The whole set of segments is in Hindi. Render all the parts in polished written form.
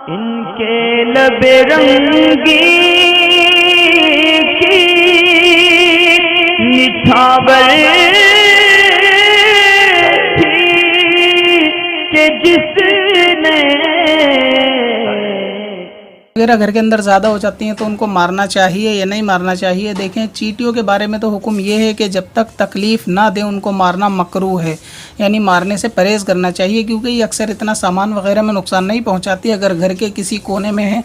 इनके लबे रंगी की निछावर थी कि जिसने वगैरह घर के अंदर ज़्यादा हो जाती हैं तो उनको मारना चाहिए या नहीं मारना चाहिए। देखें, चींटियों के बारे में तो हुक्म ये है कि जब तक तकलीफ़ ना दे उनको मारना मकरूह है, यानी मारने से परहेज़ करना चाहिए, क्योंकि ये अक्सर इतना सामान वगैरह में नुकसान नहीं पहुंचाती। अगर घर के किसी कोने में है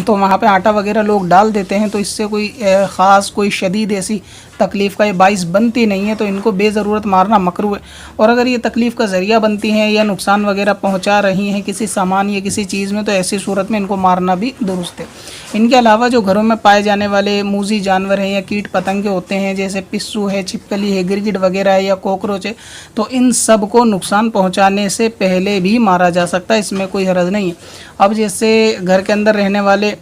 तो वहाँ पे आटा वगैरह लोग डाल देते हैं, तो इससे कोई ख़ास कोई शदीद ऐसी तकलीफ़ का ये बाइस बनती नहीं है, तो इनको बेज़रूरत मारना मकरूह है। और अगर ये तकलीफ़ का ज़रिया बनती हैं या नुकसान वगैरह पहुँचा रही हैं किसी सामान या किसी चीज़ में, तो ऐसी सूरत में इनको मारना भी दुरुस्त है। इनके अलावा जो घरों में पाए जाने वाले मूज़ी जानवर हैं या कीट पतंगे होते हैं, जैसे पिस्सू है, छिपकली है, गिरगिट वगैरह है या कॉकरोच है, तो इन सब को नुकसान पहुँचाने से पहले भी मारा जा सकता है, इसमें कोई हरज नहीं है। अब जैसे घर के अंदर रहने वाले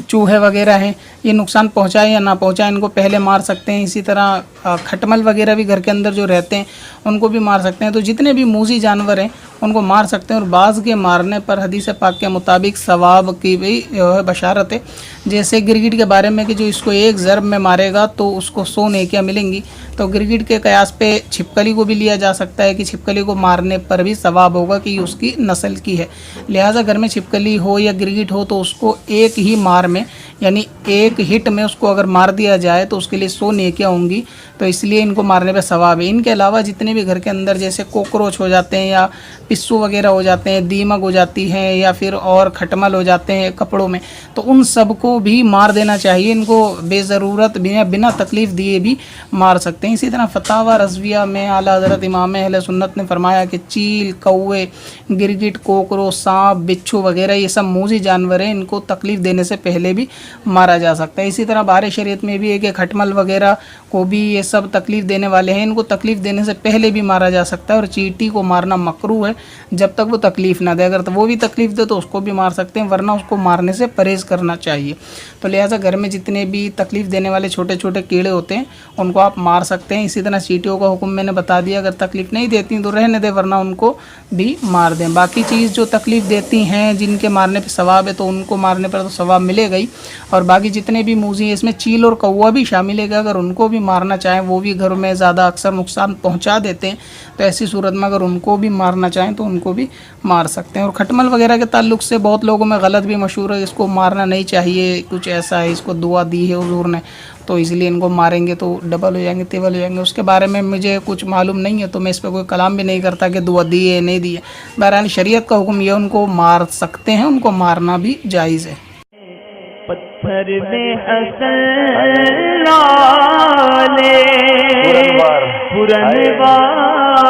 चूहे वगैरह हैं, ये नुकसान पहुंचाए या ना पहुंचाए इनको पहले मार सकते हैं। इसी तरह खटमल वगैरह भी घर के अंदर जो रहते हैं उनको भी मार सकते हैं। तो जितने भी मूज़ी जानवर हैं उनको मार सकते हैं, और बाज़ के मारने पर हदीस पाक के मुताबिक सवाब की भी बशारत है। जैसे गिरगिट के बारे में कि जो इसको एक ज़रब में मारेगा तो उसको 100 नेकियां मिलेंगी, तो गिरगिट के कयास पे छिपकली को भी लिया जा सकता है कि छिपकली को मारने पर भी सवाब होगा कि उसकी नस्ल की है। लिहाजा घर में छिपकली हो या गिरगिट हो तो उसको एक ही मार में, यानी एक हिट में उसको अगर मार दिया जाए तो उसके लिए 100 नेकियां होंगी, तो इसलिए इनको मारने पे सवाब है। इनके अलावा जितने भी घर के अंदर जैसे कॉकरोच हो जाते हैं या पिस्सू वगैरह हो जाते हैं, दीमक हो जाती है या फिर और खटमल हो जाते हैं कपड़ों में, तो उन सब को भी मार देना चाहिए। इनको बेज़रूरत बिना तकलीफ़ दिए भी मार सकते हैं। इसी तरह फतावा रज़विया में आला हज़रत इमाम अहले सुन्नत ने फरमाया कि चील, कौवे, गिरगिट, कोकरो, सांप, बिच्छू वगैरह ये सब मूज़ी जानवर हैं, इनको तकलीफ़ देने से पहले भी मारा जा सकता है। इसी तरह बारे शरीयत में भी है कि खटमल वगैरह को भी ये सब तकलीफ़ देने वाले हैं, इनको तकलीफ़ देने से पहले भी मारा जा सकता है। और चींटी को मारना मकरूह है जब तक वो तकलीफ़ ना दे, अगर तो वो भी तकलीफ़ दे तो उसको भी मार सकते हैं, वरना उसको मारने से परहेज़ करना चाहिए। तो लिहाजा घर में जितने भी तकलीफ़ देने वाले छोटे छोटे कीड़े होते हैं उनको आप मार सकते हैं। इसी तरह चींटियों का हुक्म मैंने बता दिया, अगर तकलीफ़ नहीं देती तो रहने दें, वरना उनको भी मार दें। बाकी चीज़ जो तकलीफ़ देती हैं जिनके मारने पर सवाब है तो उनको मारने पर तो सवाब मिलेगा ही, और बाकी जितने भी मूज़ी हैं इसमें चील और कौवा भी शामिल है, अगर उनको भी मारना चाहें, वो भी घरों में ज़्यादा अक्सर नुकसान पहुंचा देते हैं, तो ऐसी सूरत में अगर उनको भी मारना चाहें तो उनको भी मार सकते हैं। और खटमल वगैरह के ताल्लुक़ से बहुत लोगों में गलत भी मशहूर है, इसको मारना नहीं चाहिए, कुछ ऐसा है, इसको दुआ दी है हुज़ूर ने तो इसलिए इनको मारेंगे तो डबल हो जाएंगे, तिबल हो जाएंगे। उसके बारे में मुझे कुछ मालूम नहीं है, तो मैं इस पर कोई कलाम भी नहीं करता कि दुआ दी है नहीं दी है। बहरहाल शरीयत का हुक्म ये, उनको मार सकते हैं, उनको मारना भी जायज़ है। पत्थर में हसन लाले पुरनवार